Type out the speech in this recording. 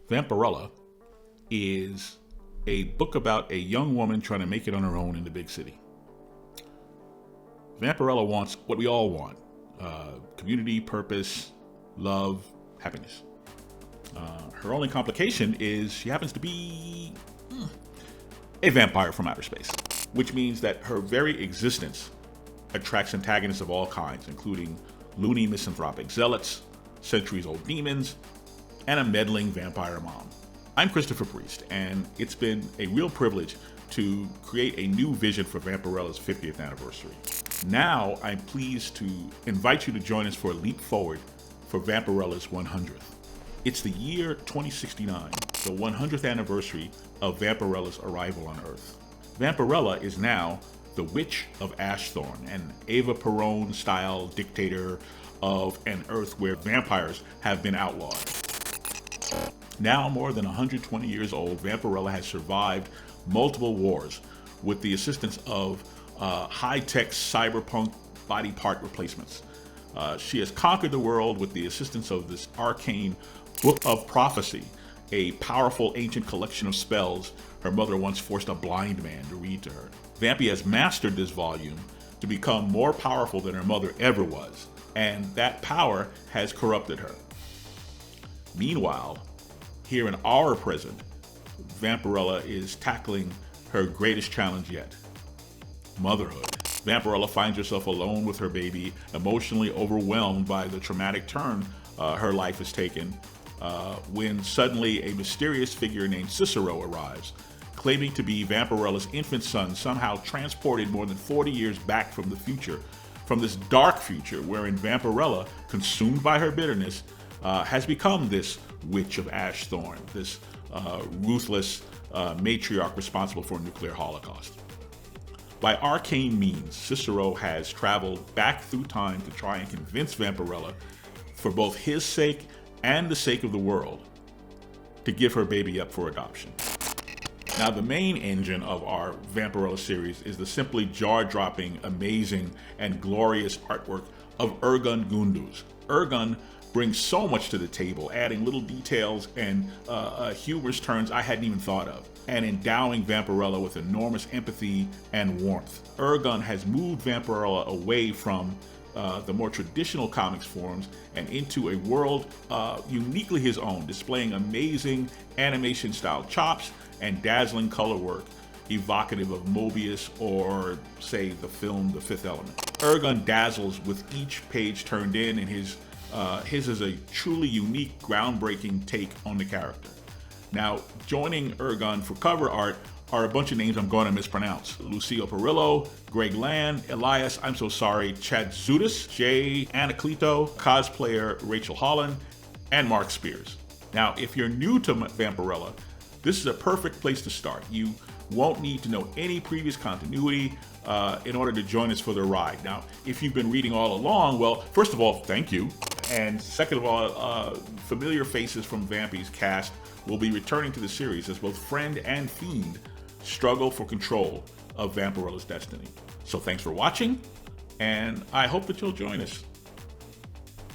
Vampirella is a book about a young woman trying to make it on her own in the big city. Vampirella wants what we all want: community, purpose, love, happiness. Her only complication is she happens to be a vampire from outer space, which means that her very existence attracts antagonists of all kinds, including loony misanthropic zealots, centuries-old demons, and a meddling vampire mom. I'm Christopher Priest, and it's been a real privilege to create a new vision for Vampirella's 50th anniversary. Now, I'm pleased to invite you to join us for a leap forward for Vampirella's 100th. It's the year 2069, the 100th anniversary of Vampirella's arrival on Earth. Vampirella is now the Witch of Ashthorn, an Eva Peron-style dictator of an Earth where vampires have been outlawed. Now more than 120 years old, Vampirella has survived multiple wars with the assistance of high-tech cyberpunk body part replacements. She has conquered the world with the assistance of this arcane Book of Prophecy, a powerful ancient collection of spells her mother once forced a blind man to read to her. Vampy has mastered this volume to become more powerful than her mother ever was, and that power has corrupted her. Meanwhile, here in our present, Vampirella is tackling her greatest challenge yet: motherhood. Vampirella finds herself alone with her baby, emotionally overwhelmed by the traumatic turn her life has taken, when suddenly a mysterious figure named Cicero arrives, claiming to be Vampirella's infant son, somehow transported more than 40 years back from the future, from this dark future wherein Vampirella, consumed by her bitterness, has become this Witch of Ashthorn, this ruthless matriarch responsible for a nuclear holocaust. By arcane means, Cicero has traveled back through time to try and convince Vampirella, for both his sake and the sake of the world, to give her baby up for adoption. Now, the main engine of our Vampirella series is the simply jaw-dropping, amazing, and glorious artwork of Ergun Gunduz. Ergun brings so much to the table, adding little details and humorous turns I hadn't even thought of, and endowing Vampirella with enormous empathy and warmth. Ergun has moved Vampirella away from the more traditional comics forms and into a world uniquely his own, displaying amazing animation-style chops and dazzling color work evocative of Mobius or, say, the film The Fifth Element. Ergun dazzles with each page turned in, and his is a truly unique, groundbreaking take on the character. Now, joining Ergun for cover art are a bunch of names I'm going to mispronounce: Lucio Perillo, Greg Land, Elias, I'm so sorry, Chad Zudis, Jay Anacleto, cosplayer Rachel Holland, and Mark Spears. Now, if you're new to Vampirella, this is a perfect place to start. You won't need to know any previous continuity in order to join us for the ride. Now, if you've been reading all along, well, first of all, thank you. And second of all, familiar faces from Vampy's cast will be returning to the series as both friend and fiend struggle for control of Vampirella's destiny. So thanks for watching, and I hope that you'll join us.